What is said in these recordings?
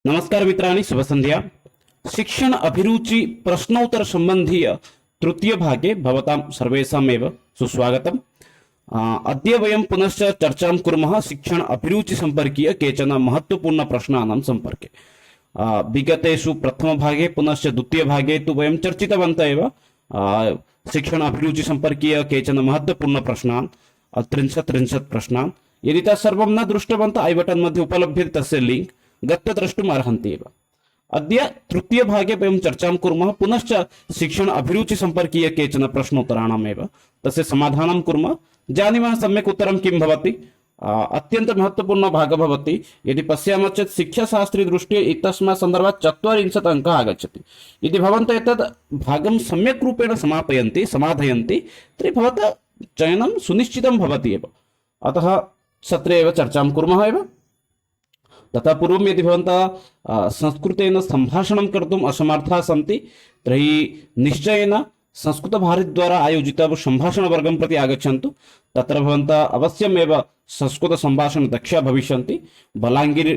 नमस्कार मित्राणि शुभसन्ध्या। शिक्षण अभिरुचि प्रश्नोत्तर सम्बन्धीय तृतीय भागे भवतां सर्वेषामेव सुस्वागतम्। अद्य वयं पुनश्च चर्चां कुर्मः शिक्षण अभिरुचि सम्पर्कीय केचन महत्त्वपूर्ण प्रश्नानां सम्पर्के। विगतेषु प्रथमभागे पुनश्च द्वितीयभागे तु वयं चर्चितवन्तः एव शिक्षण अभिरुचि सम्पर्कीय केचन महत्त्वपूर्ण प्रश्नान् 30 प्रश्नान्। यदि तत्सर्वं न दृष्टवन्तः ऐ बटन् मध्ये उपलभ्यते तस्य लिङ्क् गत्वा द्रष्टुम् अर्हन्ति एव। अद्य तृतीय भागे वयं चर्चां कुर्मः पुनश्च शिक्षण अभिरुचि सम्पर्कीय केचन प्रश्नोत्तराणामेव तस्य समाधानं कुर्मः। जानीमः सम्यक् उत्तरं किं भवति। अत्यन्त महत्त्वपूर्ण भागः भवति। यदि पश्यामः चेत् शिक्षाशास्त्री दृष्ट्या एतस्मात् सन्दर्भात् 40 अङ्काः आगच्छति। यदि भवन्तः एतद् भागं सम्यक् रूपेण समापयन्ति समाधयन्ति तर्हि भवतः चयनं सुनिश्चितं भवति एव। अतः सत्रे एव चर्चां कुर्मः एव। ततः पूर्वं यदि भवन्तः संस्कृतेन सम्भाषणं कर्तुम् असमर्थाः सन्ति तर्हि निश्चयेन संस्कृतभारतीद्वारा आयोजितं सम्भाषणवर्गं प्रति आगच्छन्तु। तत्र भवन्तः अवश्यमेव संस्कृतसम्भाषणदक्षाः भविष्यन्ति। बलाङ्गीर्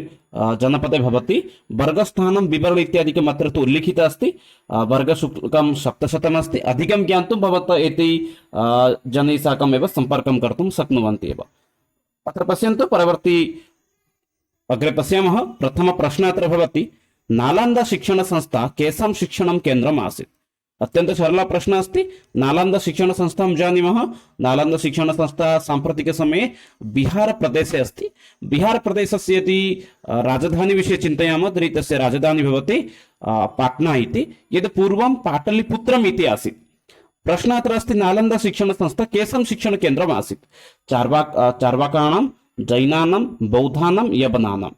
जनपदे भवति। वर्गस्थानं विवरणम् इत्यादिकम् अत्र तु उल्लिखितम् अस्ति। वर्गशुल्कं 700 अस्ति। अधिकं ज्ञातुं भवन्तः एतैः जनैः साकमेव सम्पर्कं कर्तुं शक्नुवन्ति एव। अत्र पश्यन्तु परवर्ती अग्रे पश्यामः। प्रथम प्रश्न अत्र भवति नालन्दा शिक्षण संस्था केषां शिक्षणं केन्द्रम् आसीत्। अत्यन्त सरलः प्रश्नः अस्ति। नालन्दा शिक्षण संस्थां जानीमः। नालन्दा शिक्षण संस्था साम्प्रतिकसमये बिहार प्रदेशे अस्ति। बिहार प्रदेशस्य यदि राजधानी विषये चिन्तयामः तर्हि तस्य राजधानी भवति पाट्ना इति। यद् पूर्वं पाटलिपुत्रम् इति आसीत्। प्रश्नः अत्र अस्ति नालन्दा शिक्षण संस्था केषां शिक्षणकेन्द्रम् आसीत्। चार्वाकाणां, जैनानां, बौद्धानां, यवनानां।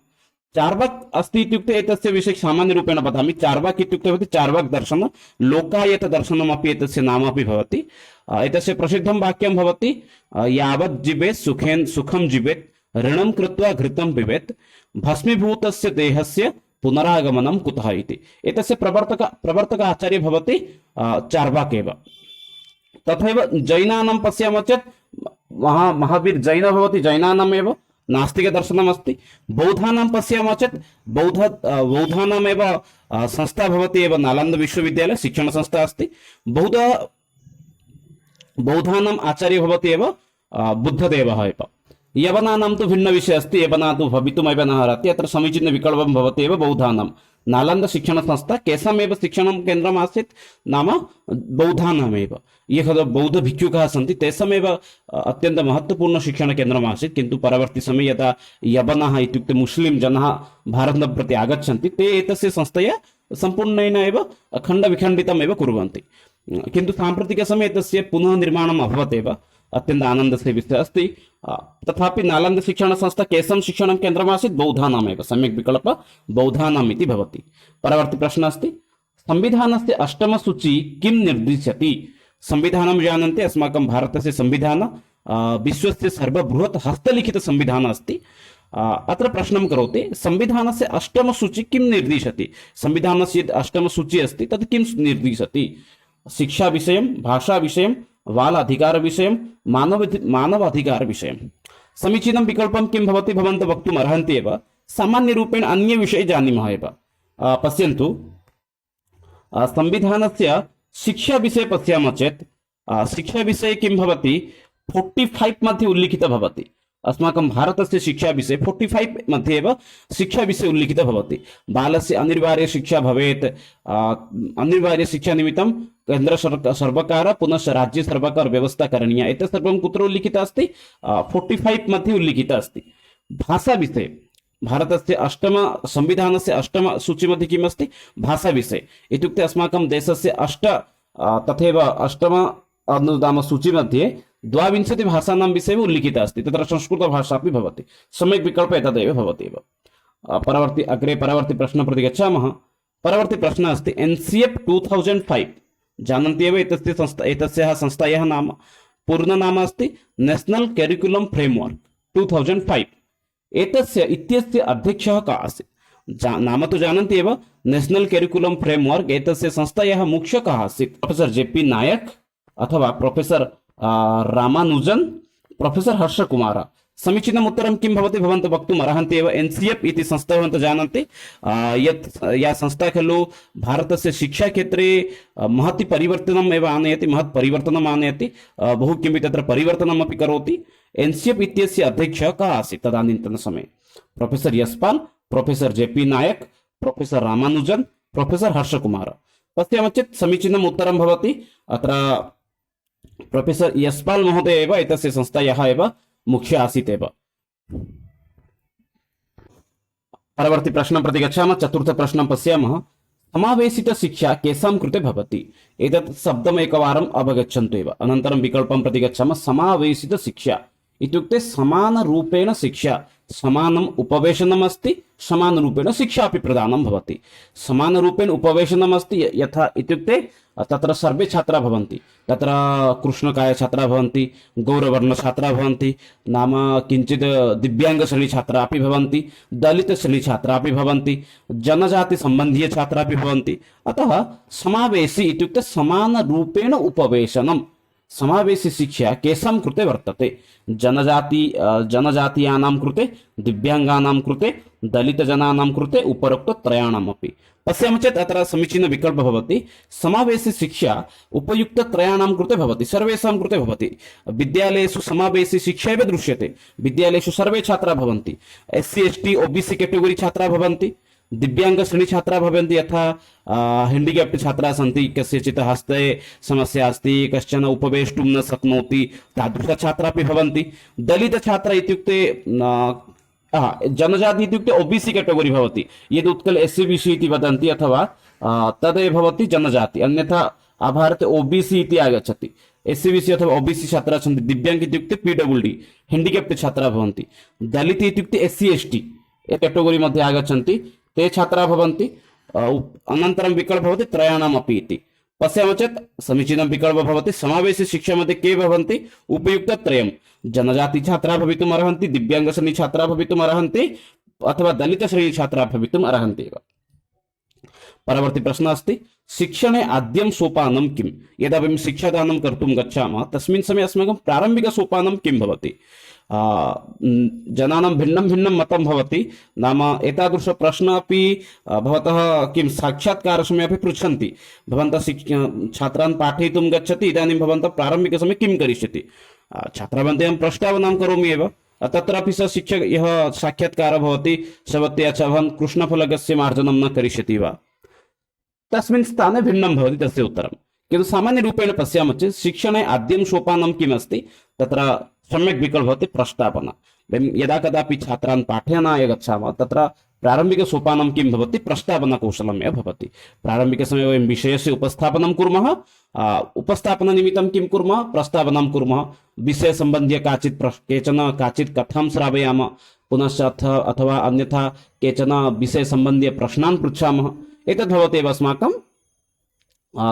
चार्वाक अस्ति इत्युक्ते एतस्य विषये सामान्यरूपेण वदामि। चार्वाक इत्युक्ते भवति चार्वाक दर्शनं, लोकायत दर्शनमपि एतस्य नाम अपि भवति। एतस्य प्रसिद्धं वाक्यं भवति यावत् जीवेत् सुखं जीवेत्, ऋणं कृत्वा घृतं पिबेत्, भस्मीभूतस्य देहस्य पुनरागमनं कुतः इति। एतस्य प्रवर्तक आचार्य भवति चार्वाक एव। तथैव जैनानां पश्यामः चेत् महावीर जैन भवति। जैनानामेव नास्तिकदर्शनमस्ति। बौद्धानां पश्यामः चेत् बौद्धानामेव संस्था भवति एव। नालन्दा विश्वविद्यालय शिक्षणसंस्था अस्ति। बौद्धानाम् आचार्य भवति एव बुद्धदेवः एव। यवनानां तु भिन्नविषयः अस्ति। यवना तु भवितुमेव न अर्हति। अत्र समीचीनविकल्पं भवति एव बौद्धानां। नालन्दा शिक्षणसंस्था केषामेव शिक्षणं केन्द्रम् आसीत् नाम बौद्धानामेव। ये बौद्ध भिक्षुकाः सन्ति तेषामेव अत्यन्त महत्त्वपूर्ण शिक्षणकेन्द्रम् आसीत्। किन्तु परवर्ती समये यदा यवनाः इत्युक्ते मुस्लिं जनाः भारतं प्रति आगच्छन्ति ते एतस्य संस्थया सम्पूर्णेन एव खण्डविखण्डितमेव कुर्वन्ति। किन्तु साम्प्रतिकसमये एतस्य पुनः निर्माणम् अभवत् एव। अत्यन्त आनन्दस्य विषयः अस्ति। तथापि नालन्दा शिक्षणसंस्था केषां शिक्षणं केन्द्रमासीत् बौद्धानामेव। सम्यक् विकल्प बौद्धानाम् इति भवति। परवर्ती प्रश्नः अस्ति संविधानस्य अष्टमसूची किं निर्दिशति। संविधानं जानन्ति। अस्माकं भारतस्य संविधानं विश्वस्य सर्वबृहत् हस्तलिखितसंविधानम् अस्ति। अत्र प्रश्नं करोति संविधानस्य अष्टमसूची किं निर्दिशति। संविधानस्य यद् अष्टमसूची अस्ति तत् किं निर्दिशति। शिक्षाविषयं, भाषाविषयं, बालाधिकारविषयं, मानवाधिकारविषयं। समीचीनं विकल्पं किं भवति भवन्तः वक्तुम् अर्हन्ति एव। सामान्यरूपेण अन्यविषये जानीमः एव। पश्यन्तु संविधानस्य शिक्षाविषये पश्यामः चेत् शिक्षाविषये किं भवति 45 मध्ये उल्लिखितं भवति। अस्माकं भारतस्य शिक्षाविषये 45 मध्ये एव शिक्षाविषये उल्लिखितं भवति। बालस्य अनिवार्यशिक्षा भवेत्। अनिवार्यशिक्षानिमित्तं केन्द्रसर्वकारः पुनश्च राज्यसर्वकारः व्यवस्था करणीया। एतत् सर्वं कुत्र उल्लिखितम् अस्ति 45 मध्ये उल्लिखितम् अस्ति। भाषाविषये भारतस्य संविधानस्य अष्टमसूचीमध्ये किम् अस्ति भाषाविषये इत्युक्ते अस्माकं देशस्य तथैव अष्टम अनुदानसूचीमध्ये 22 भाषाणां विषये उल्लिखितः अस्ति। तत्र संस्कृतभाषा अपि भवति। सम्यक् विकल्पः एतदेव भवति एव। परवर्ती प्रश्नं प्रति गच्छामः। परवर्ती प्रश्नः अस्ति NCF 2005 जानन्ति एव। एतस्याः संस्थायाः नाम पूर्णनाम अस्ति नेशनल करिकुलम फ्रेमवर्क 2005। इत्यस्य अध्यक्षः कः आसीत्। नाम तु जानन्ति एव नेशनल करिकुलम फ्रेमवर्क। एतस्य संस्थायाः मुख्यः कः आसीत्। प्रोफेसर JP नायक अथवा प्रोफेसर रामानुजन, प्रोफेसर हर्षकुमार। समीचीनम् उत्तरं किं भवति भवन्तः वक्तुम् अर्हन्ति एव। एनसीएफ इति संस्था भवन्तः जानन्ति, यत् या संस्था खलु भारतस्य शिक्षाक्षेत्रे महति परिवर्तनम् एव आनयति, महत् परिवर्तनम् आनयति, बहु किमपि तत्र परिवर्तनमपि करोति। एनसीएफ इत्यस्य अध्यक्षः कः आसीत् तदानीन्तनसमये? प्रोफेसर यशपाल, प्रोफेसर जेपी नायक, प्रोफेसर रामानुजन, प्रोफेसर हर्षकुमार। पश्यामः चेत् समीचीनम् उत्तरं भवति अत्र प्रोफेसर यशपाल महोदय एव एतस्य संस्थायाः एव मुख्य आसीत् एव। परवर्ती प्रश्नं प्रति गच्छामः। चतुर्थ प्रश्नं पश्यामः। समावेशित शिक्षा केषां कृते भवति? एतत् शब्दम् एकवारम् अवगच्छन्तु एव। अनन्तरं विकल्पं प्रति गच्छामः। समावेशित शिक्षा इत्युक्ते समानरूपेण शिक्षा, समानम् उपवेशनम् अस्ति, समानरूपेण शिक्षा अपि प्रदानं भवति। समानरूपेण उपवेशनम् अस्ति यथा इत्युक्ते तत्र सर्वे छात्राः भवन्ति, तत्र कृष्णकाय छात्राः भवन्ति, गौरवर्ण छात्राः भवन्ति, नाम किञ्चित् दिव्याङ्गश्रेणी छात्राः अपि भवन्ति, दलितश्रेणी छात्राः अपि भवन्ति, जनजातिसम्बन्धीय छात्राः अपि भवन्ति। अतः समावेशी इत्युक्ते समानरूपेण उपवेशनं। समावेशी शिक्षा केषां कृते वर्तते? जनजातीयानां कृते, दिव्याङ्गानां कृते, दलितजनानां कृते, उपरोक्तत्रयाणामपि। पश्यामः चेत् अत्र समीचीनः विकल्पः भवति। समावेशी शिक्षा उपयुक्तत्रयाणां कृते भवति, सर्वेषां कृते भवति। विद्यालयेषु समावेशी शिक्षा एव दृश्यते। विद्यालयेषु सर्वे छात्राः भवन्ति, SC ST OBC कैटेगरी छात्राः भवन्ति, दिव्यांगश्रेणी छात्राः भवन्ति, यथा हेण्डिकेप्ड् छात्राः सन्ति, कस्यचित् हस्ते समस्या अस्ति, कश्चन उपवेष्टुं न शक्नोति, तादृशछात्राः अपि भवन्ति। दलितछात्रः इत्युक्ते जनजाति इत्युक्ते OBC कैटेगरी भवति, यद् उत्कल SC BC इति वदन्ति, अथवा तदेव भवति जनजाति। अन्यथा भारते OBC इति आगच्छति, SC BC अथवा OBC छात्राः सन्ति। दिव्याङ्ग इत्युक्ते PWD हेण्डिकेप्ड् छात्राः भवन्ति। दलित इत्युक्ते SC ST कैटेगरी मध्ये आगच्छन्ति, ते छात्राः भवन्ति। अनन्तरं विकल्पः भवति त्रयाणाम् अपि इति। पश्यामः चेत् समीचीनं विकल्पः भवति। समावेशी शिक्षा मध्ये के भवन्ति? उपयुक्तत्रयं। जनजाति छात्राः भवितुम् अर्हन्ति, दिव्याङ्गश्रेणी छात्राः भवितुम् अर्हन्ति, अथवा दलितश्रेणी छात्राः भवितुम् अर्हन्ति एव। परवर्ती प्रश्नः अस्ति। शिक्षणे आद्यं सोपानं किम्? यदा वयं शिक्षादानं कर्तुं गच्छामः तस्मिन् समये अस्माकं प्रारम्भिकसोपानं किं भवति? जनानां भिन्नं भिन्नं मतं भवति, नाम एतादृश प्रश्नः अपि भवतः किं साक्षात्कारसमये अपि पृच्छन्ति। भवन्तः छात्रान् पाठयितुं गच्छति, इदानीं भवन्तः प्रारम्भिकसमये किं करिष्यति? छात्राः अहं प्रस्तावनां करोमि एव। तत्रापि सः शिक्षक यः साक्षात्कारः भवति सः वदति, अच्छा भवान् कृष्णफलकस्य मार्जनं न करिष्यति वा? तस्मिन् स्थाने भिन्नं भवति तस्य उत्तरं। किन्तु सामान्यरूपेण पश्यामः चेत् शिक्षणे आद्यं सोपानं किम् अस्ति? तत्र सम्यक् विकल्पः भवति प्रस्तावना। वयं यदा कदापि छात्रान् पाठनाय गच्छामः तत्र प्रारम्भिकसोपानं किं भवति? प्रस्तावनाकौशलम् एव भवति। प्रारम्भिकसमये वयं विषयस्य उपस्थापनं कुर्मः, उपस्थापननिमित्तं किं कुर्मः? प्रस्तावनां कुर्मः। विषयसम्बन्ध्य काचित् कथां श्रावयामः, पुनश्च अथवा अन्यथा केचन विषयसम्बन्ध्य प्रश्नान् पृच्छामः। एतद् भवत्येव अस्माकं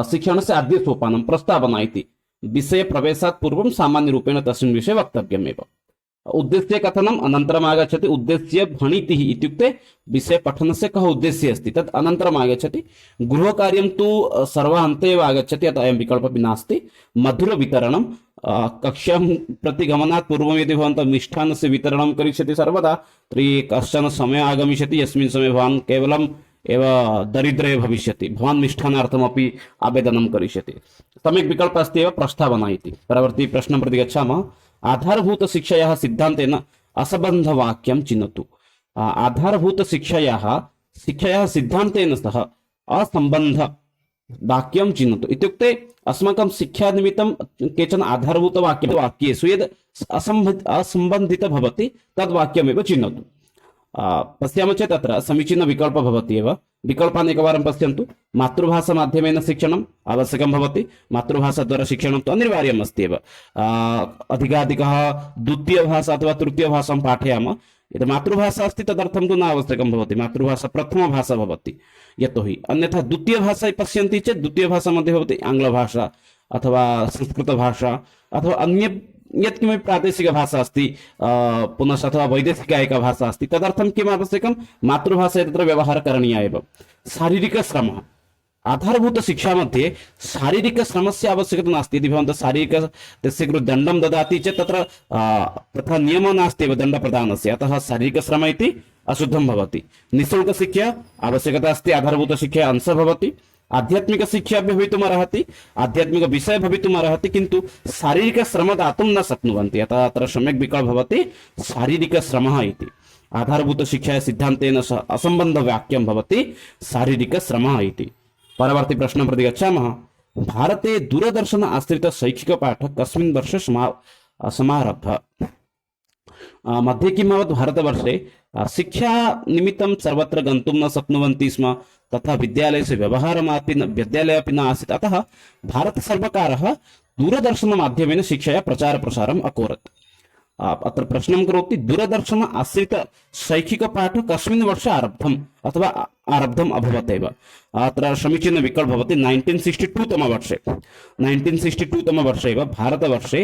शिक्षणस्य आद्यसोपानं प्रस्तावना इति। विषयप्रवेशात् पूर्वं सामान्यरूपेण तस्मिन् विषये वक्तव्यमेव। उद्देश्य कथनम् अनन्तरम् आगच्छति। उद्देश्य भणितिः इत्युक्ते विषयपठनस्य कः उद्देश्यः अस्ति तत् अनन्तरम् आगच्छति। गृहकार्यं तु सर्वान्ते एव आगच्छति, अतः अयं विकल्पः अपि नास्ति। मधुरवितरणं कक्षां प्रति गमनात् पूर्वं यदि भवन्तः मिष्टान्नस्य वितरणं करिष्यति सर्वदा, तर्हि कश्चन समयः आगमिष्यति यस्मिन् समये भवान् केवलम् एव दरिद्रे भविष्यति, भवान् मिष्टान्नार्थमपि आवेदनं करिष्यति। सम्यक् विकल्पः अस्ति एव प्रस्तावना इति। परवर्ती प्रश्नं प्रति गच्छामः। आधारभूतशिक्षायाः सिद्धान्तेन असम्बन्धवाक्यं चिनोतु। आधारभूतशिक्षायाः सिद्धान्तेन सह असम्बन्धवाक्यं चिनोतु इत्युक्ते अस्माकं शिक्षानिमित्तं केचन आधारभूतवाक्येषु यद् असम्बन्धितः भवति तद्वाक्यमेव चिनोतु। पश्यामः चेत् अत्र समीचीनः विकल्पः भवति एव। विकल्पान् एकवारं पश्यन्तु। मातृभाषामाध्यमेन शिक्षणम् आवश्यकं भवति, मातृभाषाद्वारा शिक्षणं तु अनिवार्यम् अस्ति एव। अधिकाधिकः द्वितीयभाषा अथवा तृतीयभाषां पाठयामः, यदि मातृभाषा अस्ति तदर्थं तु न आवश्यकं भवति, मातृभाषा प्रथमभाषा भवति। यतोहि अन्यथा द्वितीयभाषा पश्यन्ति चेत् द्वितीयभाषा मध्ये भवति आङ्ग्लभाषा अथवा संस्कृतभाषा अथवा अन्य यत्किमपि प्रादेशिकभाषा अस्ति, पुनश्च अथवा वैदेशिका एका भाषा अस्ति, तदर्थं किम् आवश्यकं? मातृभाषया तत्र व्यवहारः करणीयः एव। शारीरिकश्रमः आधारभूतशिक्षा मध्ये शारीरिकश्रमस्य आवश्यकता नास्ति। यदि भवन्तः तस्य कृते दण्डं ददाति चेत् तत्र तथा नियमः नास्ति एव दण्डप्रदानस्य, अतः शारीरिकश्रम इति अशुद्धं भवति। निःशुल्कशिक्षा आवश्यकता अस्ति, आधारभूतशिक्षा अंशः भवति। आध्यात्मिकशिक्षा अपि भवितुम् अर्हति, आध्यात्मिकविषयः भवितुम् अर्हति, किन्तु शारीरिकश्रमं दातुं न शक्नुवन्ति, अतः अत्र सम्यक् विकल्पः भवति शारीरिकश्रमः इति। आधारभूतशिक्षाया सिद्धान्तेन सह असम्बन्धवाक्यं भवति शारीरिकश्रमः इति। परवर्ती प्रश्नं प्रति गच्छामः। भारते दूरदर्शन आश्रित शैक्षिकपाठः कस्मिन् वर्षे समारब्धः? मध्ये किम् अभवत्, भारतवर्षे शिक्षा निमित्तं सर्वत्र गन्तुं न शक्नुवन्ति स्म, तथा विद्यालयस्य विद्यालयः अपि न आसीत्, अतः भारतसर्वकारः दूरदर्शनमाध्यमेन शिक्षाया प्रचारप्रसारम् अकरोत्। अत्र प्रश्नं करोति, दूरदर्शन आश्रित शैक्षिकपाठः कस्मिन् वर्षे आरब्धम् अथवा आरब्धम् अभवत् एव। अत्र समीचीनं विकल्पः भवति 1962 तमवर्षे। 1962 तमवर्षे एव भारतवर्षे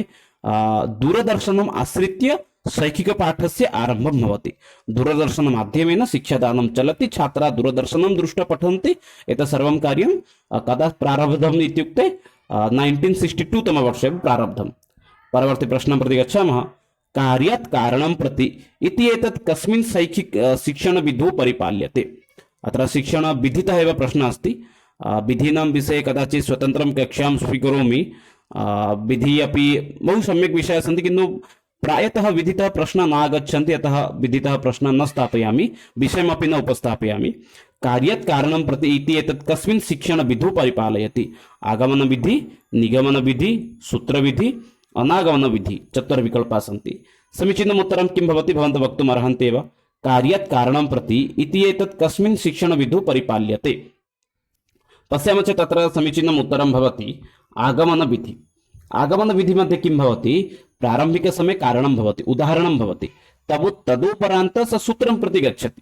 दूरदर्शनम् आश्रित्य शैक्षिकपाठस्य आरम्भं भवति। दूरदर्शनमाध्यमेन शिक्षादानं चलति, छात्राः दूरदर्शनं दृष्ट्वा पठन्ति। एतत् सर्वं कार्यं कदा प्रारब्धम् इत्युक्ते 1962 तमवर्षे प्रारब्धम्। परवर्ती प्रश्नं प्रति गच्छामः। कार्यात् कारणं प्रति इति एतत् कस्मिन् शिक्षणविधौ परिपाल्यते? अत्र शिक्षणविधितः एव प्रश्नः अस्ति। विधीनां विषये कदाचित् स्वतन्त्रं कक्षां स्वीकरोमि। विधिः अपि बहु सम्यक् विषयाः सन्ति, किन्तु प्रायतः विधितः प्रश्नाः न आगच्छन्ति, अतः विधितः प्रश्नः न स्थापयामि, विषयमपि न उपस्थापयामि। कार्यात् कारणं प्रति इति एतत् कस्मिन् शिक्षणविधौ परिपालयति? आगमनविधि, निगमनविधि, सूत्रविधि, अनागमनविधि, चत्वारविकल्पाः सन्ति। समीचीनम् उत्तरं किं भवति, भवन्तः वक्तुम् अर्हन्ति एव। कार्यात् कारणं प्रति इति एतत् कस्मिन् शिक्षणविधौ परिपाल्यते? पश्यामः चेत् तत्र समीचीनम् उत्तरं भवति आगमनविधि। आगमनविधिमध्ये किं भवति, प्रारम्भिकसमये कारणं भवति, उदाहरणं भवति, तदुपरान्तं स सूत्रं प्रति गच्छति।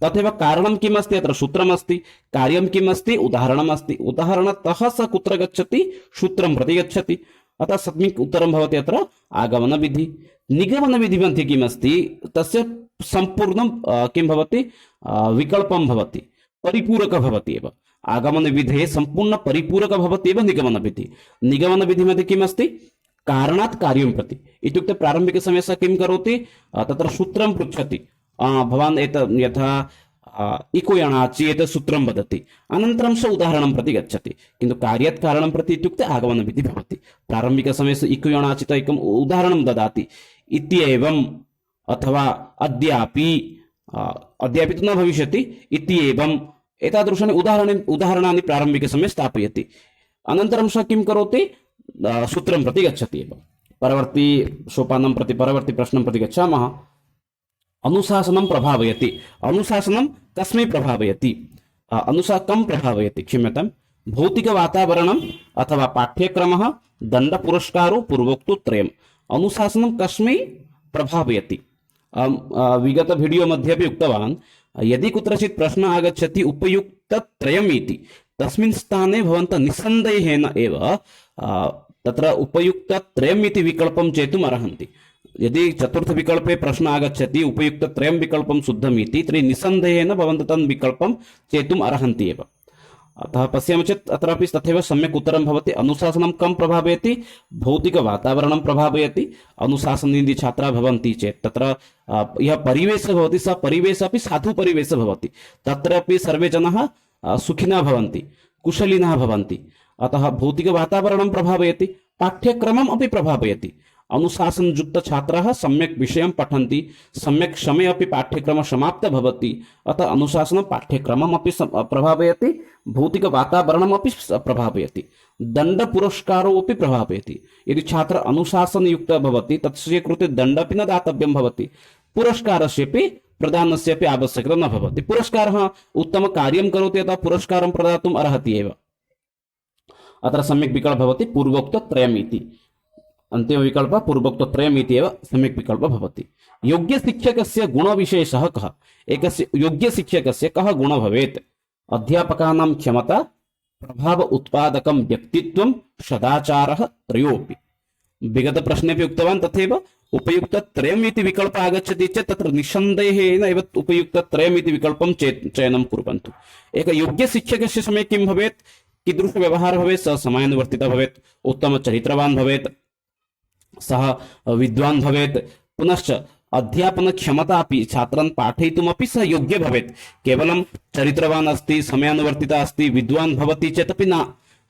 तथैव कारणं किम् अस्ति, अत्र सूत्रमस्ति, कार्यं किम् अस्ति, उदाहरणम् अस्ति, उदाहरणतः स कुत्र गच्छति, सूत्रं प्रति गच्छति, अतः सम्यक् उत्तरं भवति अत्र आगमनविधि। निगमनविधिमध्ये किम् अस्ति, तस्य सम्पूर्णं किं भवति, विकल्पं भवति, परिपूरकः भवति एव। आगमनविधेः सम्पूर्ण परिपूरकः भवति एव निगमनविधिः। निगमनविधिमध्ये किम् अस्ति, कारणात् कार्यं प्रति इत्युक्ते प्रारम्भिकसमये सः किं करोति, तत्र सूत्रं पृच्छति, भवान् एतत् यथा इको यणाचि एतत् सूत्रं वदति, अनन्तरं स उदाहरणं प्रति गच्छति। किन्तु कार्यात् कारणं प्रति इत्युक्ते आगमनविधिः भवति। प्रारम्भिकसमये स इको यणाचित एकम् उदाहरणं ददाति, इत्येवम् अथवा अद्यापि, अद्यापि तु न भविष्यति, इत्येवम् एतादृशानि उदाहरणानि प्रारम्भिकसमये स्थापयति, अनन्तरं सः किं करोति, सूत्रं प्रति गच्छति एव। परवर्ती सोपानं प्रति, परवर्ती प्रश्नं प्रति गच्छामः। अनुशासनं प्रभावयति। अनुशासनं कस्मै प्रभावयति? कं प्रभावयति, क्षम्यतां, भौतिकवातावरणम् अथवा पाठ्यक्रमः, दण्डपुरस्कारो, पूर्वोक्तो त्रयम्। अनुशासनं कस्मै प्रभावयति? विगत वीडियो मध्ये अपि उक्तवान्, यदि कुत्रचित् प्रश्नः आगच्छति उपयुक्तत्रयम् इति, तस्मिन् स्थाने भवन्तः निस्सन्देहेन एव तत्र उपयुक्तत्रयम् इति विकल्पं चेतुम् अर्हन्ति। यदि चतुर्थविकल्पे प्रश्नः आगच्छति उपयुक्तत्रयं विकल्पं शुद्धम् इति, तर्हि निस्सन्देहेन भवन्तः तन् विकल्पं चेतुम् अर्हन्ति एव। अतः पश्यामः चेत् अत्रापि तथैव सम्यक् उत्तरं भवति। अनुशासनं कं प्रभावयति? भौतिकवातावरणं प्रभावयति। अनुशासने यदि छात्राः भवन्ति चेत् तत्र यः परिवेशः भवति, सः परिवेशः अपि साधुपरिवेशः भवति। तत्रापि सर्वे जनाः सुखिनः भवन्ति, कुशलिनः भवन्ति। अतः भौतिकवातावरणं प्रभावयति, पाठ्यक्रमम् अपि प्रभावयति। अनुशासनयुक्तछात्राः सम्यक् विषयं पठन्ति, सम्यक् समये अपि पाठ्यक्रमः समाप्तः भवति। अतः अनुशासनं पाठ्यक्रमम् अपि प्रभावयति, भौतिकवातावरणम् अपि प्रभावयति, दण्डपुरस्कारो अपि प्रभावयति। यदि छात्रः अनुशासनयुक्तः भवति, तस्य कृते दण्डः अपि न दातव्यं भवति, पुरस्कारस्यपि प्रदानस्यपि आवश्यकता न भवति। पुरस्कारः उत्तमकार्यं करोति, अतः पुरस्कारं प्रदातुम् अर्हति एव। अत्र सम्यक् विकल्पः भवति पूर्वोक्तत्रयम् इति। अन्तिमविकल्पः पूर्वोक्तत्रयम् इति एव सम्यक् विकल्पः भवति। योग्यशिक्षकस्य गुणविशेषः कः? एकस्य योग्यशिक्षकस्य कः गुणः भवेत्? अध्यापकानां क्षमता, प्रभाव उत्पादकं व्यक्तित्वं, सदाचारः, त्रयोऽपि। विगतप्रश्नेपि उक्तवान् तथैव उपयुक्तत्रयम् इति विकल्पः आगच्छति चेत् तत्र निस्सन्देहेन एव उपयुक्तत्रयम् इति विकल्पं चयनं कुर्वन्तु। एकः योग्यशिक्षकस्य समये किं भवेत्, कीदृशव्यवहारः भवेत्, सः समयानुवर्तितः भवेत्, उत्तमचरित्रवान् भवेत्, सः विद्वान् भवेत्, पुनश्च अध्यापनक्षमता अपि छात्रान् पाठयितुमपि सः योग्य भवेत्। केवलं चरित्रवान् अस्ति, समयानुवर्तितः अस्ति, विद्वान् भवति चेदपि न,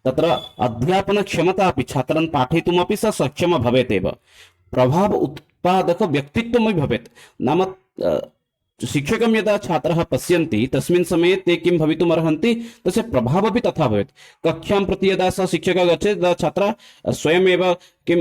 तत्र अध्यापनक्षमता अपि छात्रान् पाठयितुमपि सः सक्षमः भवेत् एव। प्रभाव उत्पादक व्यक्तित्वमपि भवेत्, नाम शिक्षकं यदा छात्राः पश्यन्ति तस्मिन् समये ते किं भवितुम् अर्हन्ति, तस्य प्रभावः अपि तथा भवेत्। कक्षां प्रति यदा सः शिक्षकः गच्छेत् तदा छात्रः स्वयमेव किं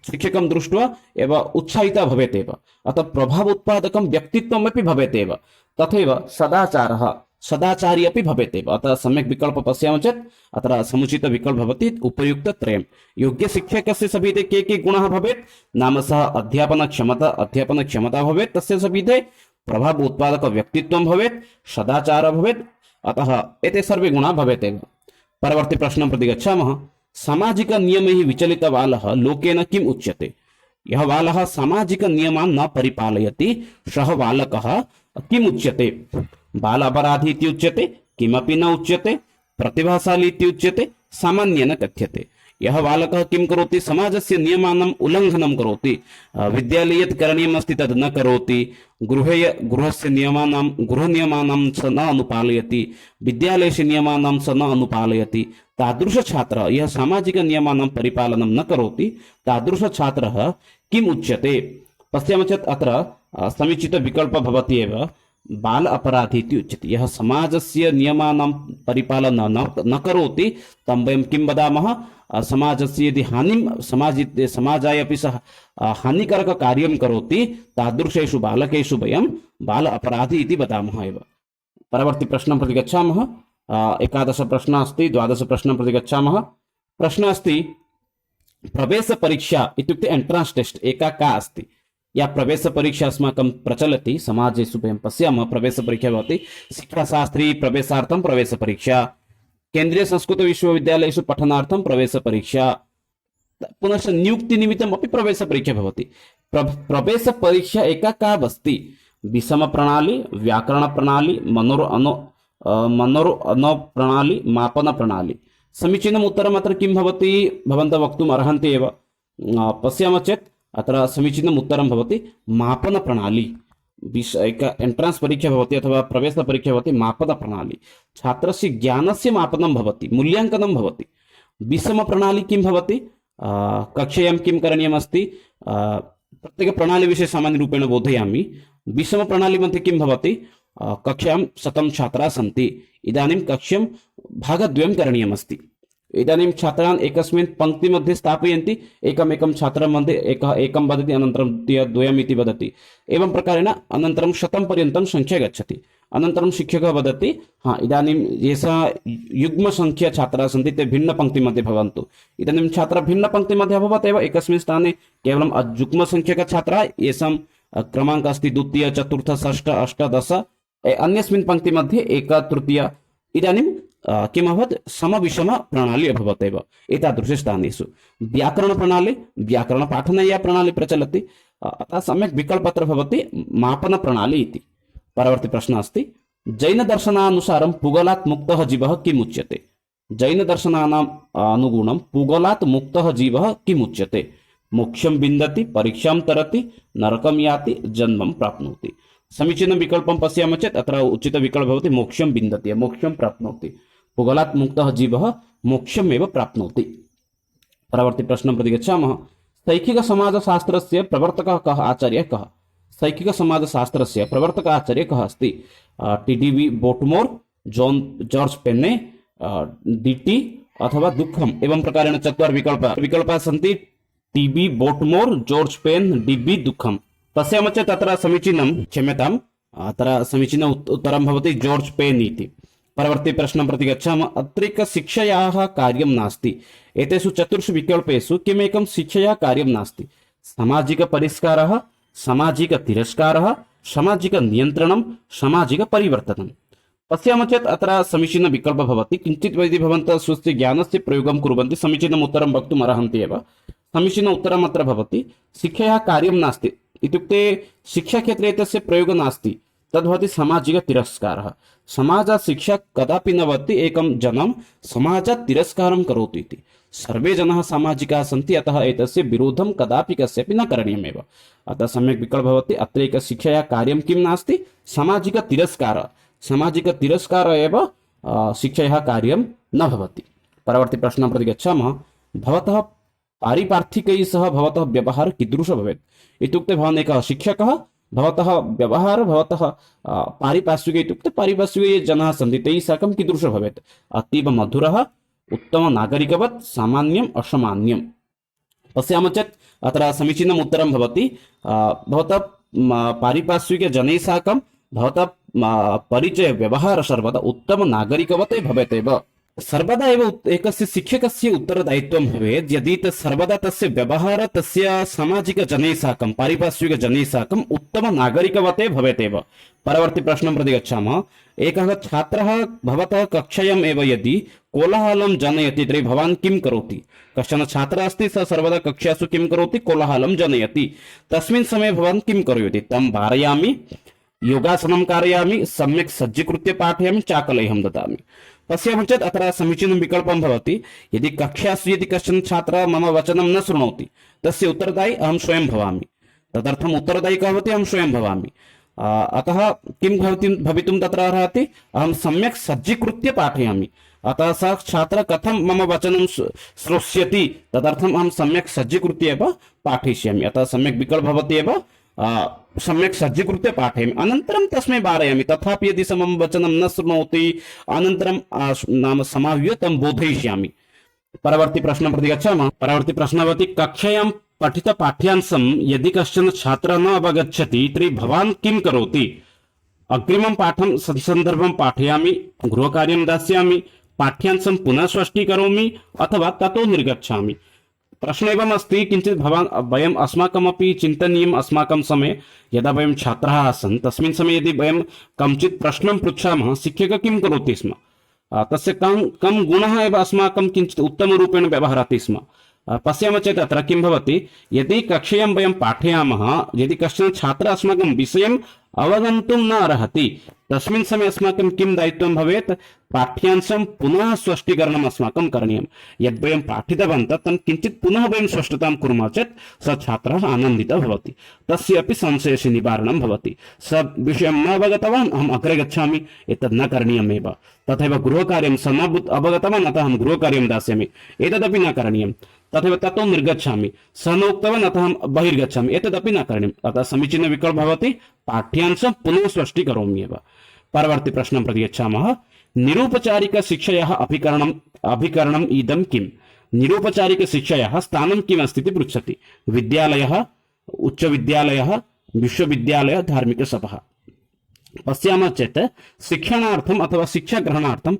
शिक्षकं दृष्ट्वा एव उत्साहितः भवेत् एव। अतः प्रभाव उत्पादकं व्यक्तित्वमपि भवेत् एव। तथैव सदाचारः, सदाचारी अपि भवेत् एव। अतः सम्यक् विकल्पं पश्यामः चेत् अत्र समुचितविकल्पः भवति उपयुक्तत्रयम्। योग्यशिक्षकस्य सविधे के गुणाः भवेत्, नाम सः अध्यापनक्षमता भवेत्, तस्य सविधे प्रभाव उत्पादक व्यक्तित्वं भवेत्, सदाचारः भवेत्। अतः एते सर्वे गुणाः भवेत् एव। परवर्ती प्रश्नं प्रति गच्छामः। सामाजिक नियमैः विचलितः बालः लोकेन किम् उच्यते? यः बालः सामाजिक नियमान् न परिपालयति सः बालकः किम् उच्यते? बाल अपराधी इति उच्यते, किमपि न उच्यते, प्रतिभाशाली इति उच्यते, सामान्येन कथ्यते। यः बालकः किं करोति, समाजस्य नियमानाम् उल्लङ्घनं करोति, विद्यालये यत् करणीयमस्ति तद् न करोति, गृहस्य नियमानां गृहनियमानां स न अनुपालयति, विद्यालयस्य नियमानां स न अनुपालयति, तादृशछात्रः यः सामाजिकनियमानां परिपालनं न करोति तादृशछात्रः किम् उच्यते? पश्यामः चेत् अत्र समीचीनविकल्पः भवति एव, बाल अपराधी इति उच्यते। यः समाजस्य नियमानां परिपालनं न करोति तं वयं किं वदामः, समाजस्य यदि हानिं समाजाय अपि सः हानिकारककार्यं करोति तादृशेषु बालकेषु वयं बाल अपराधी इति वदामः एव। परवर्ती प्रश्नं प्रति गच्छामः। 11 प्रश्नः अस्ति, 12 प्रश्नं प्रति गच्छामः। प्रश्नः अस्ति प्रवेशपरीक्षा इत्युक्ते एन्ट्रान्स् टेस्ट् एका का अस्ति? या प्रवेशपरीक्षा अस्माकं प्रचलति समाजेषु वयं पश्यामः। प्रवेशपरीक्षा भवति शिक्षाशास्त्री प्रवेशार्थं प्रवेशपरीक्षा, केन्द्रीय संस्कृत विश्वविद्यालयेषु पठनार्थं प्रवेशपरीक्षा, पुनश्च नियुक्तिनिमित्तम् अपि प्रवेशपरीक्षा भवति। प्रवेशपरीक्षा एका का अस्ति? विषमप्रणाली, व्याकरणप्रणाली, मनोरप्रणाली, मापनप्रणाली। समीचीनम् उत्तरम् अत्र किं भवति भवन्तः वक्तुम् अर्हन्ति एव। पश्यामः चेत् अत्र समीचीनम् उत्तरं भवति मापनप्रणाली। एक एन्ट्रान्स् परीक्षा भवति अथवा प्रवेशपरीक्षा भवति मापनप्रणाली। छात्रस्य ज्ञानस्य मापनं भवति, मूल्याङ्कनं भवति। विषमप्रणाली किं भवति? कक्षायां किं करणीयमस्ति, प्रत्येकप्रणालीविषये सामान्यरूपेण बोधयामि। विषमप्रणाली मध्ये किं भवति? कक्षायां 100 छात्राः सन्ति, इदानीं कक्षां भागद्वयं करणीयमस्ति। इदानीं छात्रान् एकस्मिन् पङ्क्तिमध्ये स्थापयन्ति, एकमेकं छात्रं मध्ये एकं वदति, अनन्तरं द्वयम् इति वदति। एवं प्रकारेण अनन्तरं 100 पर्यन्तं संख्या गच्छति। अनन्तरं शिक्षकः वदति, इदानीं येषा युग्मसङ्ख्या छात्राः सन्ति ते भिन्नपङ्क्तिमध्ये भवन्तु। इदानीं छात्रः भिन्नपङ्क्तिमध्ये अभवत् एव, एकस्मिन् स्थाने केवलं युग्मसङ्ख्यकछात्राः, येषां क्रमाङ्कः अस्ति 2, 4, 6, 8, 10, अन्यस्मिन् पङ्क्तिमध्ये 1, 3। इदानीं किम् अभवत्? समविषम प्रणाली अभवत् एव एतादृश स्थानेषु। व्याकरणप्रणाली, व्याकरणपाठनया प्रणाली प्रचलति, अतः सम्यक् विकल्पत्र भवति मापनप्रणाली इति। परवर्ती प्रश्नः अस्ति जैनदर्शनानुसारं पुगलात् मुक्तः जीवः किम् उच्यते? जैनदर्शनानाम् अनुगुणं पुगलात् मुक्तः जीवः किम् उच्यते? मोक्षं विन्दति, परीक्षां तरति, नरकं याति, जन्मं प्राप्नोति। समीचीनं विकल्पं पश्यामः चेत् अत्र उचितविकल्पः भवति मोक्षं विन्दति, मोक्षं प्राप्नोति। पुगलात् मुक्तः जीवः मोक्षमेव प्राप्नोति। परवर्ती प्रश्नं प्रति गच्छामः। शैक्षिकसमाजशास्त्रस्य प्रवर्तकः कः, आचार्यः कः? शैक्षिकसमाजशास्त्रस्य प्रवर्तकः आचार्यः कः अस्ति? TDV बोटमोर्, जॉर्ज पेन्ने, DT अथवा दुःखम्। एवं प्रकारेण 4 विकल्पाः सन्ति। TB बोटमोर्, जॉर्ज पेन्, DB दुःखम्। पश्यामः चेत् अत्र समीचीनं, क्षम्यताम्, अत्र समीचीनम् उत्तरं भवति जॉर्ज पेन् इति। परवर्ती प्रश्नं प्रति गच्छामः। अत्रैकशिक्षयाः कार्यं नास्ति। एतेषु 4 विकल्पेषु किमेकं शिक्षया कार्यं नास्ति? सामाजिकपरिष्कारः, सामाजिकतिरस्कारः, सामाजिकनियन्त्रणं, सामाजिकपरिवर्तनं। पश्यामः चेत् अत्र समीचीनविकल्पः भवति। किञ्चित् यदि भवन्तः स्वस्य ज्ञानस्य प्रयोगं कुर्वन्ति समीचीनम् उत्तरं वक्तुम् अर्हन्ति एव। समीचीन उत्तरम् अत्र भवति शिक्षायाः कार्यं नास्ति इत्युक्ते शिक्षाक्षेत्रे एतस्य प्रयोगः नास्ति तद् भवति सामाजिकतिरस्कारः समाजात् शिक्षा कदापि न भवति एकं जनं समाजात् तिरस्कारं करोति इति सर्वे जनाः सामाजिकाः सन्ति अतः एतस्य विरोधं कदापि कस्यापि न करणीयमेव अतः सम्यक् विकल्पः भवति अत्र एक शिक्षायाः कार्यं किं नास्ति सामाजिकतिरस्कारः एव शिक्षायाः कार्यं न भवति परवर्ती प्रश्नं प्रति गच्छामः भवतः पारिपार्थिकैः सह भवतः व्यवहारः कीदृशः भवेत् इत्युक्ते भवान् एकः शिक्षकः भवतः व्यवहारः भवतः पारिपार्श्विके इत्युक्ते पारिपार्श्विके ये जनाः सन्ति तैः साकं कीदृशः भवेत् अतीव मधुरः उत्तमनागरिकवत् सामान्यम् असामान्यं पश्यामः चेत् अत्र समीचीनम् उत्तरं भवति भवतः पारिपार्श्विकजनैः साकं भवतः परिचय व्यवहारः सर्वदा उत्तमनागरिकवत् भवेत् एव सर्वदा एव एकस्य शिक्षकस्य उत्तरदायित्वं भवेत् यदि सर्वदा तस्य व्यवहारः तस्य सामाजिकजनैः साकं पारिपार्श्विकजनैः साकम् उत्तमनागरिकवत् भवेत् एव परवर्ती प्रश्नं प्रति गच्छामः एकः छात्रः भवतः कक्षायाम् एव यदि कोलाहलं जनयति तर्हि भवान् किं करोति कश्चन छात्रः अस्ति सः सर्वदा कक्षासु किं करोति कोलाहलं जनयति तस्मिन् समये भवान् किं करोति तं वारयामि योगासनं कारयामि सम्यक् सज्जीकृत्य पाठयामि चाकलेहं ददामि पश्यामः चेत् अत्र समीचीनं विकल्पं भवति यदि कक्षासु यदि कश्चन छात्रः मम वचनं न शृणोति तस्य उत्तरदायी अहं स्वयं भवामि तदर्थम् उत्तरदायी कः भवति अहं स्वयं भवामि अतः किं भवितुं तत्र अर्हति अहं सम्यक् सज्जीकृत्य पाठयामि अतः सः छात्रः कथं मम वचनं श्रोष्यति तदर्थम् अहं सम्यक् सज्जीकृत्य एव पाठयिष्यामि अतः सम्यक् विकल्पः भवति एव सम्यक् सज्जीकृत्य पाठयामि अनन्तरं तस्मै वारयामि तथापि यदि स मम वचनं न शृणोति अनन्तरं नाम समाह्य तं बोधयिष्यामि परवर्ती प्रश्नं प्रति गच्छामः परवर्ती प्रश्नः भवति कक्षायां पठितपाठ्यांशं यदि कश्चन छात्रः न अवगच्छति तर्हि भवान् किं करोति अग्रिमं पाठं सन्दर्भं पाठयामि गृहकार्यं दास्यामि पाठ्यांशं पुनः स्पष्टीकरोमि अथवा ततो निर्गच्छामि प्रश्न एवम् अस्ति किञ्चित् भवान् वयम् अस्माकमपि चिन्तनीयम् अस्माकं समये यदा वयं छात्राः आसन् तस्मिन् समये यदि वयं कञ्चित् प्रश्नं पृच्छामः शिक्षकः किं करोति स्म तस्य कं गुणः एव अस्माकं किञ्चित् उत्तमरूपेण व्यवहरति स्म पश्यामः चेत् अत्र किं भवति यदि कक्षायां वयं पाठयामः यदि कश्चन छात्रः अस्माकं विषयम् अवगन्तुं न अर्हति तस्मिन् समये अस्माकं किं दायित्वं भवेत् पाठ्यांशं पुनः स्पष्टीकरणम् अस्माकं करणीयं यद् वयं पाठितवन्तः तं किञ्चित् पुनः वयं स्पष्टतां कुर्मः चेत् सः छात्रः आनन्दितः भवति तस्य अपि संशयस्य निवारणं भवति सः विषयं न अवगतवान् अहम् अग्रे गच्छामि एतद् न करणीयमेव तथैव गृहकार्यं सः न अवगतवान् अतः अहं गृहकार्यं दास्यामि एतदपि न करणीयं तथैव ततो निर्गच्छामि सः न उक्तवान् अतः अहं बहिर्गच्छामि एतदपि न करणीयम् अतः समीचीनविकल्पः भवति पाठ्यांशं पुनः स्पष्टीकरोमि एव परवर्ती प्रश्नं प्रति गच्छामः निरुपचारिकशिक्षायाः अभिकरणम् इदं किम् निरुपचारिकशिक्षायाः स्थानं किम् अस्ति इति पृच्छति विद्यालयः उच्चविद्यालयः विश्वविद्यालयः धार्मिकसभा पश्यामः चेत् शिक्षणार्थम् अथवा शिक्षाग्रहणार्थं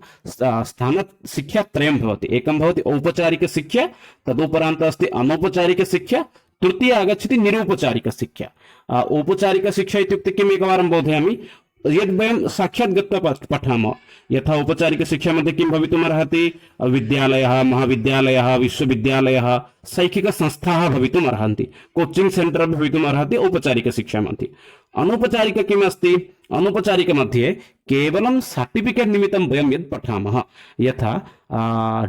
शिक्षात्रयं भवति एकं भवति औपचारिकशिक्षा तदुपरान्तः अस्ति अनौपचारिकशिक्षा तृतीय आगच्छति निरुपचारिकशिक्षा औपचारिकशिक्षा इत्युक्ते किम् एकवारं बोधयामि यद् वयं साक्षात् गत्वा पठामः यथा औपचारिकशिक्षा मध्ये किं भवितुमर्हति विद्यालयः महाविद्यालयः विश्वविद्यालयः शैक्षिकसंस्थाः भवितुमर्हन्ति कोचिङ्ग् सेण्टर् भवितुमर्हति औपचारिकशिक्षा मध्ये अनौपचारिक किम् अस्ति अनौपचारिक मध्ये केवलं सर्टिफिकेट् निमित्तं वयं यद् पठामः यथा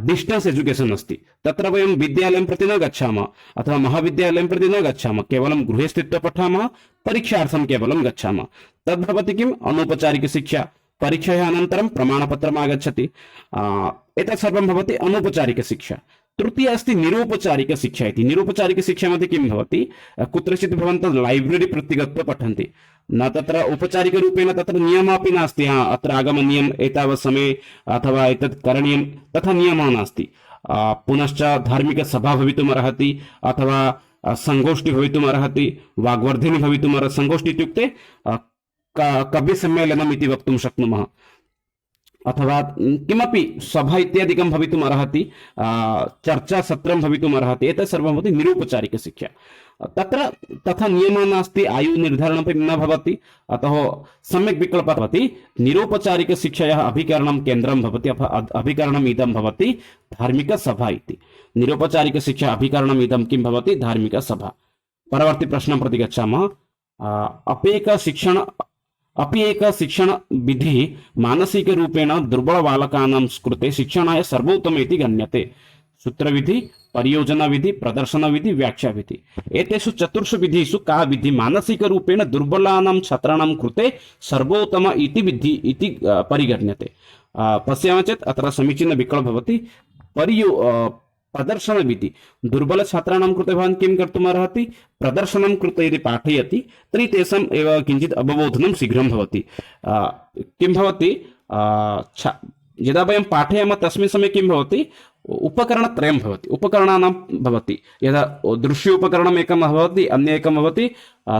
डिस्टेन्स् एजुकेशन् अस्ति तत्र वयं विद्यालयं प्रति न गच्छामः अथवा महाविद्यालयं प्रति न गच्छामः केवलं गृहे स्थित्वा पठामः परीक्षार्थं केवलं गच्छामः तद् भवति किम् अनौपचारिकशिक्षा परीक्षायाः अनन्तरं प्रमाणपत्रम् आगच्छति एतत् सर्वं भवति अनौपचारिकशिक्षा तृतीय अस्ति निरुपचारिकशिक्षा इति निरुपचारिकशिक्षा मध्ये किं भवति कुत्रचित् भवन्तः लैब्ररी प्रति गत्वा पठन्ति न तत्र औपचारिकरूपेण तत्र नियमः अपि नास्ति अत्र आगमनीयम् एतावत् समये अथवा एतत् करणीयं तथा नियमः नास्ति पुनश्च धार्मिकसभा भवितुमर्हति अथवा संगोष्ठी भवितुमर्हति वाग्वर्धिनी भवितुमर्हति संगोष्ठी इत्युक्ते कविसम्मेलनम् इति वक्तुं शक्नुमः अथवा किमपि सभा इत्यादिकं भवितुम् अर्हति, चर्चासत्रं भवितुम् अर्हति, एतत् सर्वं भवति निरुपचारिकशिक्षा। तत्र तथा नियमः नास्ति, आयुनिर्धारणमपि न भवति, अतः सम्यक् विकल्पः भवति निरुपचारिकशिक्षायाः अभिकरणं केन्द्रं भवति, अभिकरणम् इदं भवति धार्मिकसभा इति। निरुपचारिकशिक्षा अभिकरणम् इदं किं भवति? धार्मिकसभा। परवर्ती प्रश्नं प्रति गच्छामः। अपि एक शिक्षण विधि मानसिक रूपेण दुर्बल बालकानां कृते शिक्षणाय सर्वोत्तम इति गण्यते। सूत्रविधि, परियोजना विधि, प्रदर्शन विधि, व्याख्या विधि। एतेषु चतुर्षु विधिषु का विधि मानसिक रूपेण दुर्बलानां छात्राणां कृते सर्वोत्तम इति विधि इति परिगण्यते? पश्यामः चेत् अत्र समीचीन विकल्पः भवति प्रदर्शन विधि। दुर्बल छात्राणां कृते भवान् किं कर्तुम् अर्हति? प्रदर्शनं कृते यदि पाठयति तर्हि तेषाम् एव किञ्चित् अवबोधनं शीघ्रं भवति। किं भवति, यदा वयं पाठयामः तस्मिन् समये किं भवति, उपकरणत्रयं भवति, उपकरणानां भवति। यदा दृश्य उपकरणम् एकं भवति, अन्य एकं भवति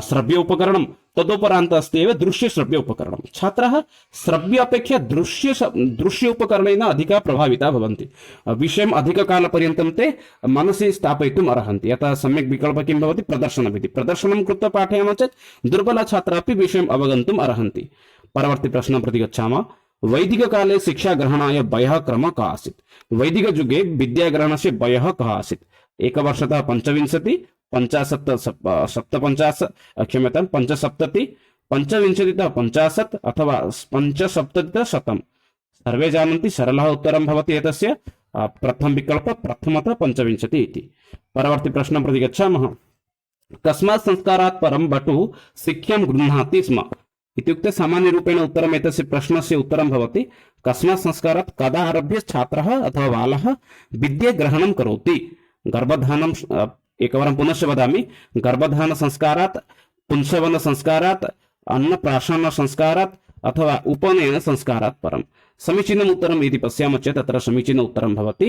श्रव्य उपकरणं, तदुपरान्त अस्ति एव दृश्य श्रव्य उपकरणं। छात्राः श्रव्य अपेक्षया दृश्य उपकरणेन अधिकाः प्रभाविताः भवन्ति। विषयम् अधिककालपर्यन्तं ते मनसि स्थापयितुम् अर्हन्ति। अतः सम्यक् विकल्पः किं भवति? प्रदर्शनविधि। प्रदर्शनं कृत्वा पाठयामः चेत् दुर्बलछात्राः अपि विषयम् अवगन्तुम् अर्हन्ति। परवर्ती प्रश्नं प्रति गच्छामः। वैदिककाले शिक्षाग्रहणाय वयः क्रमः कः आसीत्? वैदिकयुगे विद्याग्रहणस्य वयः कः आसीत्? एकवर्षतः 25, 75, 25तः 50 अथवा 75तः 100। सर्वे जानन्ति, सरलः उत्तरं भवति एतस्य प्रथम विकल्पः, प्रथमतः 25 इति। परवर्ती प्रश्नं प्रति गच्छामः। कस्मात् संस्कारात् परं बटुः शिक्षां गृह्णाति स्म? इत्युक्ते सामान्यरूपेण उत्तरम् एतस्य प्रश्नस्य उत्तरं भवति कस्मात् संस्कारात् कदा आरभ्य छात्रः अथवा बालः विद्याग्रहणं करोति? गर्भधानं, एकवारं पुनश्च वदामि, गर्भधानसंस्कारात्, पुंसवनसंस्कारात्, अन्नप्राशनसंस्कारात् अथवा उपनयनसंस्कारात् परं। समीचीनम् उत्तरम् इति पश्यामः चेत् अत्र समीचीनम् उत्तरं भवति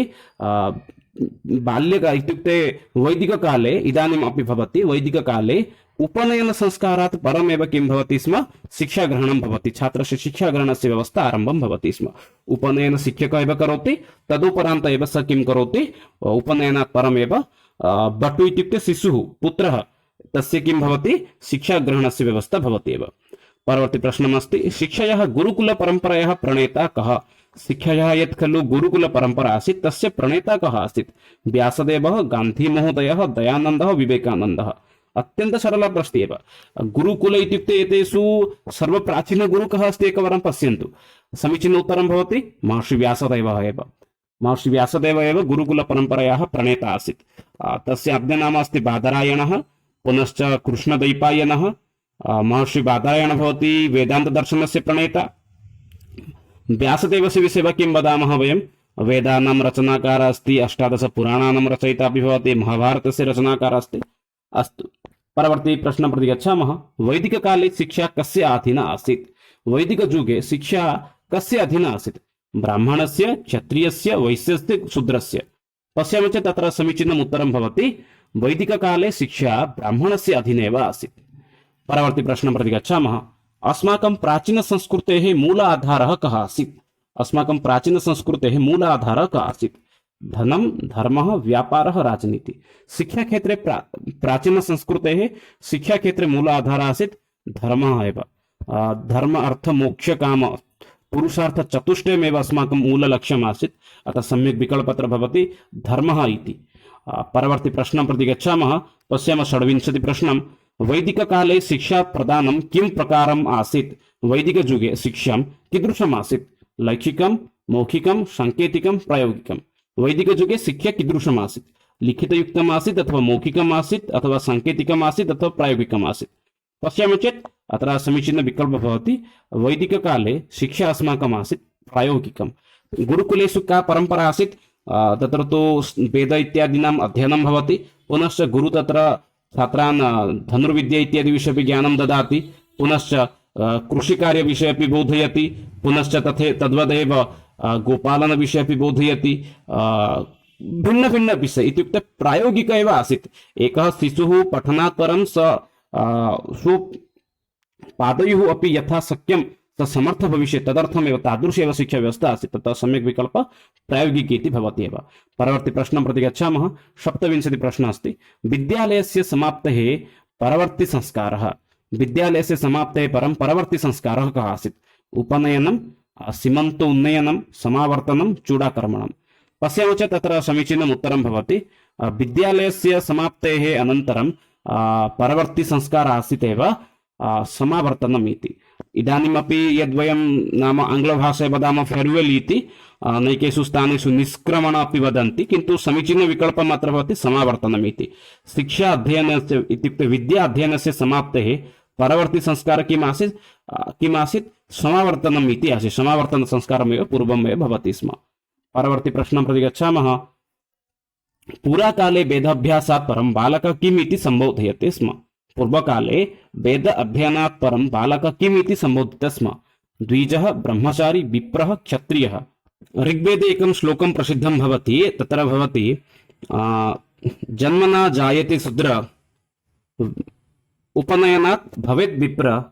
बाल्यकाले, इत्युक्ते वैदिककाले, इदानीम् अपि भवति वैदिककाले उपनयनसंस्कारात् परमेव किं भवति स्म? शिक्षाग्रहणं भवति। छात्रस्य शिक्षाग्रहणस्य व्यवस्था आरम्भं भवति स्म। उपनयनशिक्षकः एव करोति, तदुपरान्त एव स किं करोति? उपनयनात् परमेव बटु इत्युक्ते शिशुः, पुत्रः, तस्य किं भवति? शिक्षाग्रहणस्य व्यवस्था भवति एव। परवर्ती प्रश्नमस्ति। शिक्षायाः गुरुकुलपरम्परायाः प्रणेता कः? शिक्षायाः यत् खलु गुरुकुलपरम्परा आसीत् तस्य प्रणेता कः आसीत्? व्यासदेवः, गान्धीमहोदयः, दयानन्दः, विवेकानन्दः। अत्यंत सरल प्रश्न एव। गुरुकुल इत्युक्ते एतेषु सर्वप्राचीनगुरु कः अस्ति? एकवारं पश्यन्तु। समीचीन उत्तरं भवति महर्षि व्यासदेवः एव। महर्षि व्यासदेवः एव गुरुकुलपरम्परायाः प्रणेता आसीत्। तस्य अन्यनाम अस्ति बादरायणः, पुनश्च कृष्णद्वैपायनः। महर्षि बादरायणः भवति वेदान्तदर्शनस्य प्रणेता। व्यासदेवस्य विषये किं वदामः वयं? वेदानां रचनाकारः अस्ति, 18 पुराणानां रचयिता अपि भवति, महाभारतस्य रचनाकारः अस्ति। अस्तु, परवर्ती प्रश्नं प्रति गच्छामः। वैदिककाले शिक्षा कस्य अधीना आसीत्? वैदिकयुगे शिक्षा कस्य अधीना आसीत्? ब्राह्मणस्य, क्षत्रियस्य, वैश्यस्य, शूद्रस्य? पश्यामः चेत् तत्र समीचीनम् उत्तरं भवति वैदिककाले शिक्षा ब्राह्मणस्य अधीने एव आसीत्। परवर्ती प्रश्नं प्रति गच्छामः। अस्माकं प्राचीनसंस्कृतेः मूल आधारः कः आसीत्? अस्माकं प्राचीनसंस्कृतेः मूल आधारः कः आसीत्? धनम, धर्मः, व्यापारः, राजनीति। शिक्षा क्षेत्रे प्राचीन संस्कृतेः शिक्षा क्षेत्रे मूल आधारः आसीत् धर्मः एव। धर्म, अर्थ, मोक्ष, काम, पुरुषार्थ चतुष्टयमेव अस्माकं मूललक्ष्यम् आसीत्। अतः सम्यक् विकल्पत्र भवति धर्मः इति। परवर्ती प्रश्नं प्रति गच्छामः। पश्यामः 26 प्रश्नं। वैदिककाले शिक्षा प्रदानं किं प्रकारम् आसीत्? वैदिकयुगे शिक्षां कीदृशम् आसीत्? लैखिकं, मौखिकं, साङ्केतिकं, प्रायोगिकं? वैदिकयुगे शिक्षा कीदृशम् आसीत्? लिखितयुक्तम् आसीत् अथवा मौखिकम् आसीत् अथवा साङ्केतिकम् आसीत् अथवा प्रायोगिकम् आसीत्? पश्यामः चेत् अत्र समीचीनः विकल्पः भवति वैदिककाले शिक्षा अस्माकम् आसीत् प्रायोगिकं। गुरुकुलेषु का परम्परा आसीत्? तत्र तु वेद इत्यादीनाम् अध्ययनं भवति, पुनश्च गुरु तत्र छात्रान् धनुर्विद्या इत्यादि विषये ज्ञानं ददाति, पुनश्च कृषिकार्यविषये अपि बोधयति, पुनश्च तद्वदेव गोपालन विषय अपि बोधयति। भिन्न भिन्न विषय इत्युक्ते प्रायोगिक एव आसीत्। एकः शिशुः पठनात् परं स्वपादयोः अपि यथा शक्यं स समर्थ भविष्यति तदर्थमेव तादृशी एव शिक्षाव्यवस्था आसीत् तत्र सम्यक् विकल्प प्रायोगिकी इति भवति एव। परवर्ति प्रश्नं प्रति गच्छामः। 27 प्रश्नः अस्ति विद्यालयस्य समाप्तेः परवर्ति संस्कारः। विद्यालयस्य समाप्तेः परं परवर्ति संस्कारः कः आसीत्? उपनयनं, सीमन्तोन्नयनं, समावर्तनं, चूडाकर्मणं। पश्यामः चेत् तत्र समीचीनम् उत्तरं भवति विद्यालयस्य समाप्तेः अनन्तरं परवर्ति संस्कारः आसीत् एव समावर्तनम् इति। इदानीमपि यद्वयं नाम आङ्ग्लभाषायां वदामः फेर्वेल् इति नैकेषु स्थानेषु निष्क्रमण अपि वदन्ति, किन्तु समीचीनविकल्पम् अत्र भवति समावर्तनम् इति। शिक्षा अध्ययनस्य इत्युक्ते विद्या अध्ययनस्य समाप्तेः परवर्ति संस्कारः किम् आसीत्? समावर्तनम् इति आसीत्। समावर्तनसंस्कारमेव पूर्वमेव भवति स्म। परवर्ति प्रश्नं प्रति गच्छामः। पुराकाले वेदाभ्यासात् परं बालकः किम् इति सम्बोधयते स्म? पूर्वकाले वेद अध्ययनात् परं बालकः किम् इति सम्बोध्यते स्म? द्विजः, ब्रह्मचारी, विप्रः, क्षत्रियः। ऋग्वेदे एकं श्लोकं प्रसिद्धं भवति, तत्र भवति जन्मना जायते शूद्रः, उपनयनात् भवेत् विप्रः,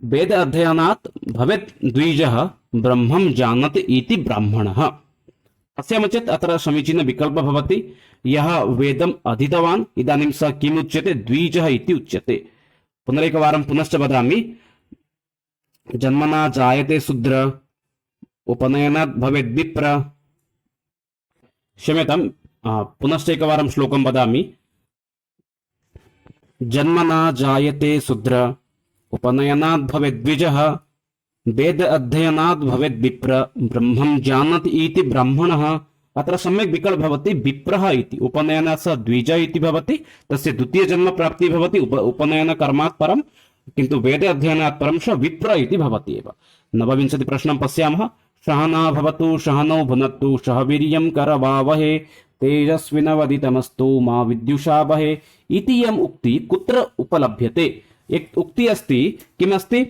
वेद अध्ययनात् भवेत् द्विजः, ब्रह्मं जानति इति ब्राह्मणः। पश्यामः चेत् अत्र समीचीनः विकल्पः भवति यः वेदम् अधीतवान् इदानीं सः किम् उच्यते? द्विजः इति उच्यते। पुनरेकवारं पुनश्च वदामि जन्मना जायते शूद्रः, उपनयनात् भवेत् विप्रः, क्षम्यतां पुनश्च एकवारं श्लोकं वदामि जन्मना जायते शूद्रः, उपनयनात् भवेत् द्विजः, वेद अध्ययनात् भवेत् विप्र, ब्रह्मं जानति इति ब्राह्मणः। अत्र सम्यक् विकल्पः भवति विप्रः इति। उपनयनात् सह द्विज इति भवति, तस्य द्वितीयजन्म प्राप्तिः भवति उपनयनकर्मात् परं, किन्तु वेद अध्ययनात् परं स विप्र इति भवति एव। 29 प्रश्नं पश्यामः। सहना भवतु सहनौ भुनक्तु सह वीर्यं करवावहे तेजस्विनवदितमस्तु मा विद्युषावहे इति इयम् उक्ति कुत्र उपलभ्यते? एक उक्ति अस्ति, किमस्ति?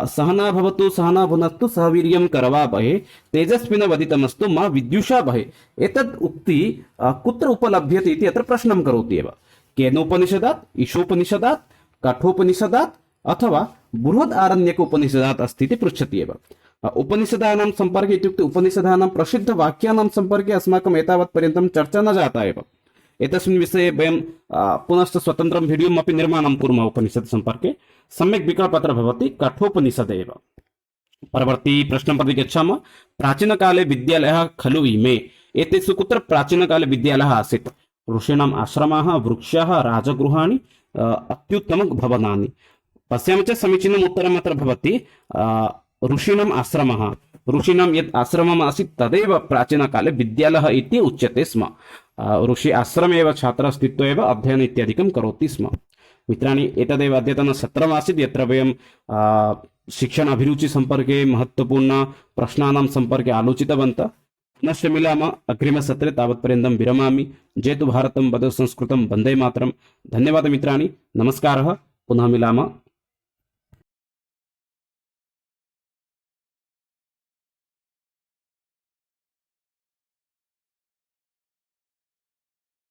सहना भवतु सहना भुनक्तु सह वीर्यं करवावहे तेजस्विनवदितमस्तु मा विद्युषावहे। एतद् उक्ति कुत्र उपलभ्यते इति अत्र प्रश्नं करोति एव। केन उपनिषदात्? ईशोपनिषदात्, कठोपनिषदात् अथवा बृहद् आरण्यक उपनिषदात् अस्ति इति पृच्छति एव। उपनिषदानां सम्पर्के इत्युक्ते उपनिषदानां प्रसिद्धवाक्यानां सम्पर्के अस्माकम् एतावत् पर्यन्तं चर्चा न जाता एव। एतस्मिन् विषये वयं पुनश्च स्वतन्त्रं वीडियोम् अपि निर्माणं कुर्मः उपनिषत् सम्पर्के। सम्यक् विकल्पः अत्र भवति कठोपनिषद् एव। परवर्ती प्रश्नं प्रति गच्छामः। प्राचीनकाले विद्यालयः खलु इमे? एतेषु कुत्र प्राचीनकाले विद्यालयः आसीत्? ऋषीणाम् आश्रमाः, वृक्षाः, राजगृहाणि, अत्युत्तमभवनानि। पश्यामः चेत् समीचीनम् उत्तरम् अत्र भवति ऋषीणाम् आश्रमः। ऋषीणां यत् आश्रमम् आसीत् तदेव प्राचीनकाले विद्यालयः इति उच्यते स्म। ऋषि आश्रमे एव छात्रः स्थित्वा एव अध्ययनं इत्यादिकं करोति स्म। मित्राणि, एतदेव अद्यतनसत्रम् आसीत्, यत्र वयं शिक्षण अभिरुचि सम्पर्के महत्त्वपूर्ण प्रश्नानां सम्पर्के आलोचितवन्तः। पुनश्च मिलामः अग्रिमसत्रे। तावत्पर्यन्तं विरमामि। जयतु भारतं, वदतु संस्कृतं, वन्दे मातरम्। धन्यवादः मित्राणि, नमस्कारः, पुनः मिलामः।